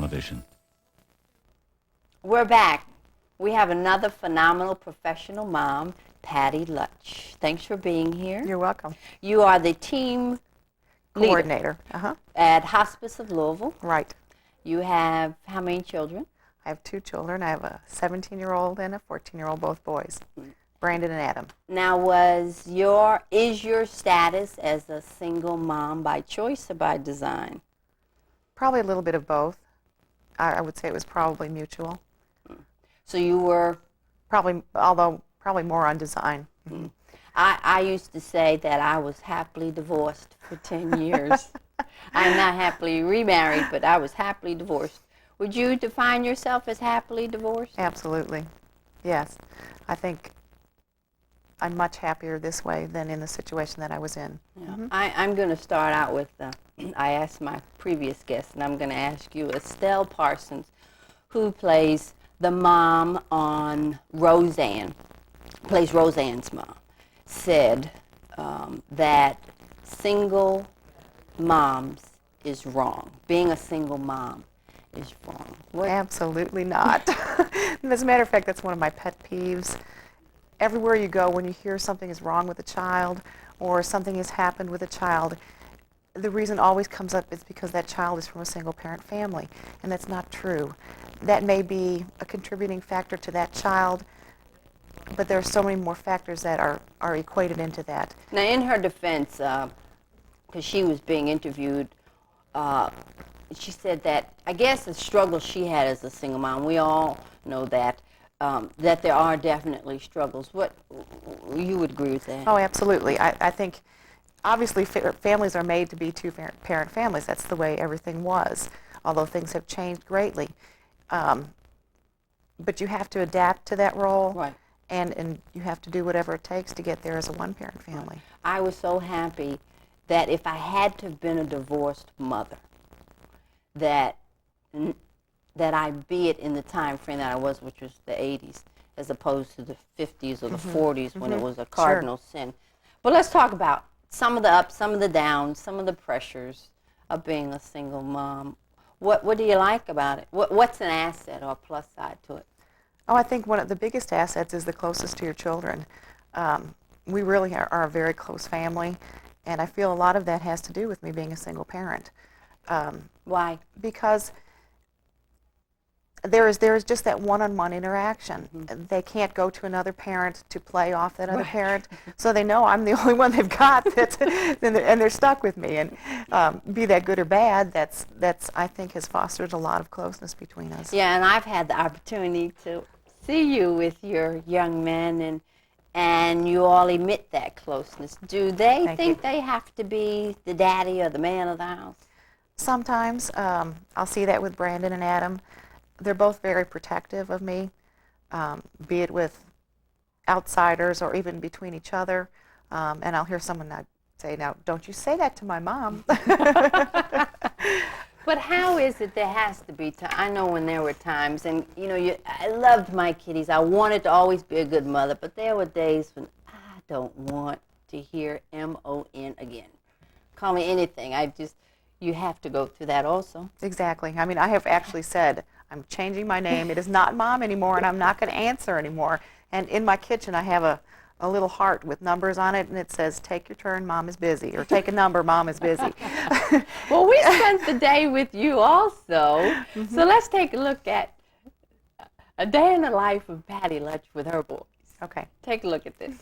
television. We're back. We have another phenomenal professional mom, Patty Lutsch. Thanks for being here. You're welcome. You are the team Coordinator. at Hospice of Louisville. Right. You have how many children? I have 2 children. I have a 17-year-old and a 14-year-old, both boys, Brandon and Adam. Now, is your status as a single mom by choice or by design? Probably a little bit of both. I would say it was probably mutual. So you were... Although probably more on design. I used to say that I was happily divorced for 10 years. I'm not happily remarried, but I was happily divorced. Would you define yourself as happily divorced? Absolutely. Yes. I think I'm much happier this way than in the situation that I was in. Yeah. I'm going to start out with, I asked my previous guest, and I'm going to ask you, Estelle Parsons, who plays the mom on Roseanne, plays Roseanne's mom, said that single moms is wrong. Being a single mom is wrong. What? Absolutely not. As a matter of fact, that's one of my pet peeves. Everywhere you go, when you hear something is wrong with a child or something has happened with a child, the reason always comes up is because that child is from a single-parent family, and that's not true. That may be a contributing factor to that child, but there are so many more factors that are equated into that. Now, in her defense, because she was being interviewed, she said that, I guess the struggle she had as a single mom, we all know that, that there are definitely struggles. What, you would agree with that? Oh, absolutely. I think, obviously, families are made to be two-parent families. That's the way everything was, although things have changed greatly. But you have to adapt to that role, Right. and you have to do whatever it takes to get there as a one-parent family. I was so happy that if I had to have been a divorced mother, that I'd be it in the time frame that I was, which was the 80s, as opposed to the 50s or the 40s when it was a cardinal sin. But let's talk about some of the ups, some of the downs, some of the pressures of being a single mom. What do you like about it? What's an asset or a plus side to it? Oh, I think one of the biggest assets is the closest to your children. We really are a very close family, and I feel a lot of that has to do with me being a single parent. Why? Because there is just that one-on-one interaction. They can't go to another parent to play off that other parent, so they know I'm the only one they've got, and they're stuck with me. And be that good or bad, that's I think has fostered a lot of closeness between us. Yeah, and I've had the opportunity to see you with your young men, and you all emit that closeness. Do they think they have to be the daddy or the man of the house? Sometimes. I'll see that with Brandon and Adam. They're both very protective of me, be it with outsiders or even between each other. And I'll hear someone say, "Now, don't you say that to my mom." But how is it there has to be time? I know when there were times, and I loved my kiddies. I wanted to always be a good mother, but there were days when I don't want to hear M-O-N again. Call me anything. You have to go through that also. Exactly. I mean, I have actually said, I'm changing my name. It is not Mom anymore, and I'm not going to answer anymore. And in my kitchen, I have a little heart with numbers on it, and it says, "Take your turn, Mom is busy," or "Take a number, Mom is busy." Well, we spent the day with you also, so let's take a look at a day in the life of Patty Lutsch with her boys. Okay. Take a look at this.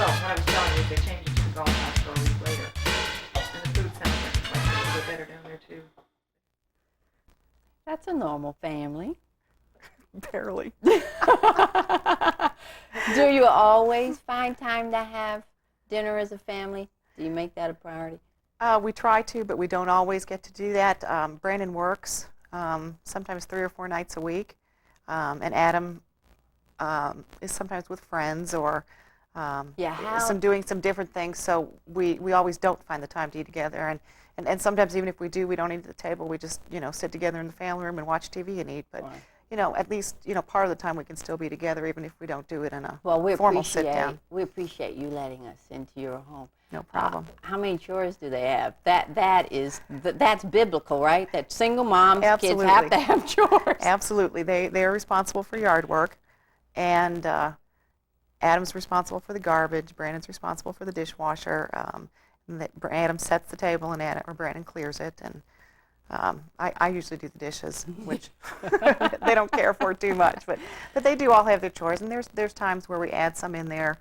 what I was telling you is they changed it to the golf house for a week later. And the food sounds like it's a little bit better down there, too. That's a normal family. Barely. Do you always find time to have dinner as a family? Do you make that a priority? We try to, but we don't always get to do that. Brandon works sometimes 3 or 4 nights a week, and Adam is sometimes with friends or doing some different things. So we always don't find the time to eat together, and sometimes even if we do, we don't eat at the table. We just sit together in the family room and watch TV and eat. But Right. At least part of the time we can still be together, even if we don't do it in a Well, formal sit down. we appreciate you letting us into your home. No problem. How many chores do they have? That's biblical, right? That single moms, kids have to have chores. Absolutely. They are responsible for yard work, and Adam's responsible for the garbage. Brandon's responsible for the dishwasher. Adam sets the table, and Brandon clears it. And I usually do the dishes, which they don't care for too much. But they do all have their chores, and there's times where we add some in there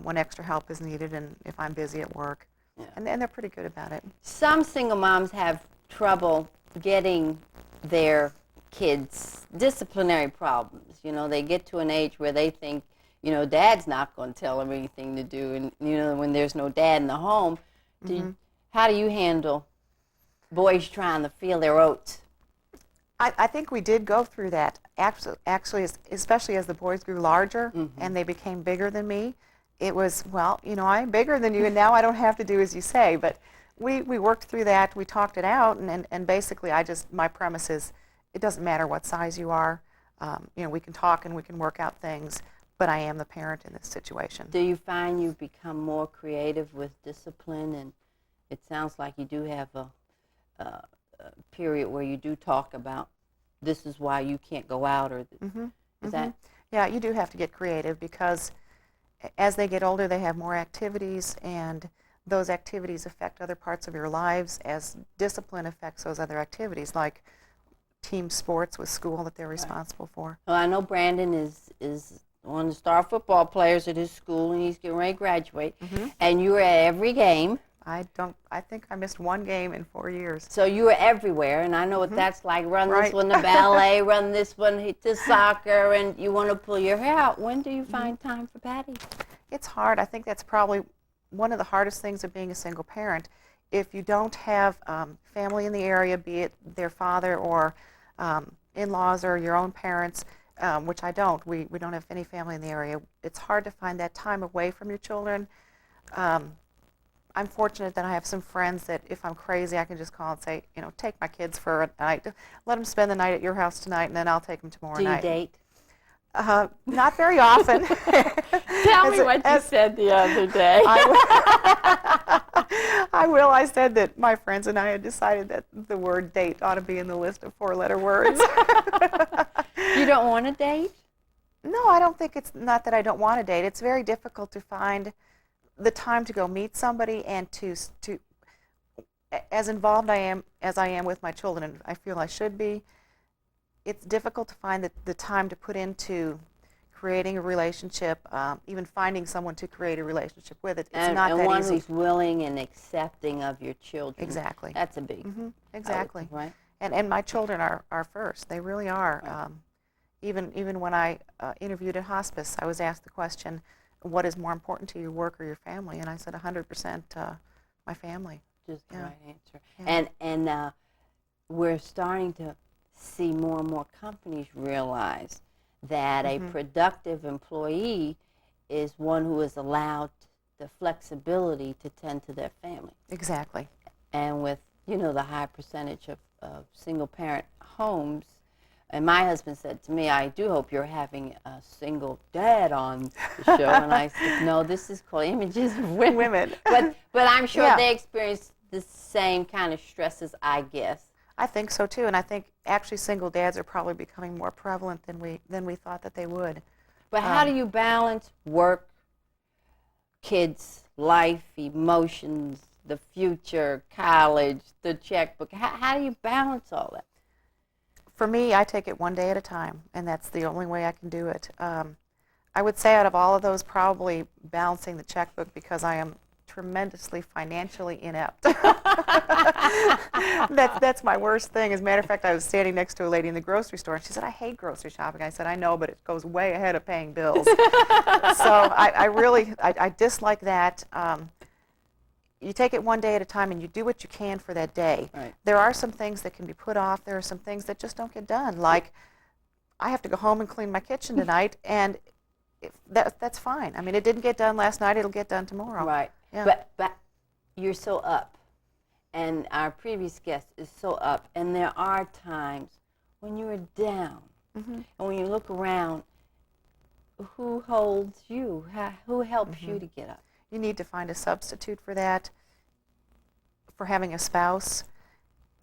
when extra help is needed, and if I'm busy at work. Yeah. And they're pretty good about it. Some single moms have trouble getting their kids disciplinary problems. They get to an age where they think, dad's not going to tell them anything to do, and when there's no dad in the home, how do you handle boys trying to feel their oats? I think we did go through that. Actually, especially as the boys grew larger and they became bigger than me, it was, I'm bigger than you, and now I don't have to do as you say. But we worked through that. We talked it out, and basically my premise is it doesn't matter what size you are. We can talk and we can work out things, but I am the parent in this situation. Do you find you've become more creative with discipline? And it sounds like you do have a period where you do talk about this is why you can't go out, or is that? Yeah, you do have to get creative because as they get older, they have more activities, and those activities affect other parts of your lives as discipline affects those other activities, like team sports with school that they're responsible for. Well, I know Brandon is one of the star football players at his school, and he's getting ready to graduate, and you were at every game. I think I missed 1 game in 4 years. So you were everywhere, and I know what that's like. Run this one to ballet, run this one to soccer, and you want to pull your hair out. When do you find time for Patty? It's hard. I think that's probably one of the hardest things of being a single parent. If you don't have family in the area, be it their father or in-laws or your own parents, which I don't. We don't have any family in the area. It's hard to find that time away from your children. I'm fortunate that I have some friends that if I'm crazy, I can just call and say, take my kids for a night. Let them spend the night at your house tonight, and then I'll take them tomorrow night. Do you date? Not very often. Tell me what you said the other day. I will. I said that my friends and I had decided that the word date ought to be in the list of 4-letter words. You don't want to date? No, I don't think it's not that I don't want to date. It's very difficult to find the time to go meet somebody and to as involved as I am with my children, and I feel I should be. It's difficult to find the time to put into creating a relationship, even finding someone to create a relationship with. It's not that easy. And one who's willing and accepting of your children. Exactly. That's a big. Exactly. Right. And my children are first. They really are. Right. Even when I interviewed at hospice, I was asked the question, what is more important to you, work or your family? And I said 100% my family. Just the right answer. Yeah. And we're starting to see more and more companies realize that a productive employee is one who is allowed the flexibility to tend to their family. Exactly. And with, the high percentage of single-parent homes, and my husband said to me, I do hope you're having a single dad on the show. And I said, no, this is called Images of Women. But I'm sure they experience the same kind of stresses, I guess. I think so, too. And I think actually single dads are probably becoming more prevalent than we thought that they would. But how do you balance work, kids, life, emotions, the future, college, the checkbook? How do you balance all that? For me, I take it one day at a time, and that's the only way I can do it. I would say out of all of those, probably balancing the checkbook, because I am tremendously financially inept. That's my worst thing. As a matter of fact, I was standing next to a lady in the grocery store, and she said, "I hate grocery shopping." I said, "I know, but it goes way ahead of paying bills." So I really dislike that. You take it one day at a time, and you do what you can for that day. Right. There are some things that can be put off. There are some things that just don't get done. Like, I have to go home and clean my kitchen tonight, and that's fine. I mean, it didn't get done last night. It'll get done tomorrow. Right. Yeah. But you're so up, and our previous guest is so up, and there are times when you are down, and when you look around, who holds you? Who helps you to get up? You need to find a substitute for that, for having a spouse.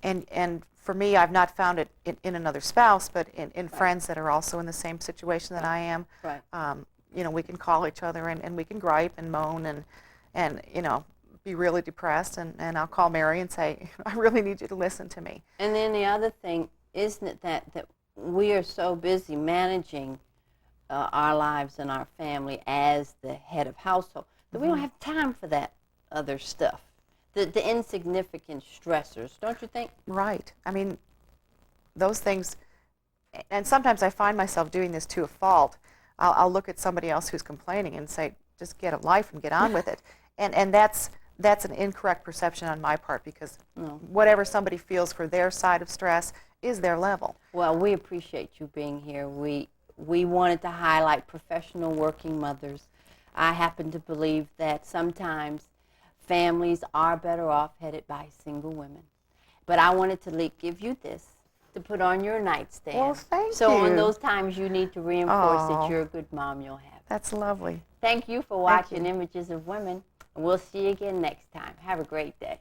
And for me, I've not found it in another spouse, but in friends that are also in the same situation that I am. Right. You know, we can call each other, and we can gripe and moan and you know, be really depressed, and I'll call Mary and say, "I really need you to listen to me." And then the other thing, isn't it that we are so busy managing our lives and our family as the head of household that we don't have time for that other stuff, the insignificant stressors, don't you think? Right. I mean, those things, and sometimes I find myself doing this to a fault. I'll look at somebody else who's complaining and say, "Just get a life and get on with it." And that's an incorrect perception on my part, because whatever somebody feels for their side of stress is their level. Well, we appreciate you being here. We wanted to highlight professional working mothers. I happen to believe that sometimes families are better off headed by single women. But I wanted to give you this to put on your nightstand. Well, thank so you. on those times you need to reinforce that you're a good mom, you'll have it. That's lovely. Thank you for watching Images of Women, and we'll see you again next time. Have a great day.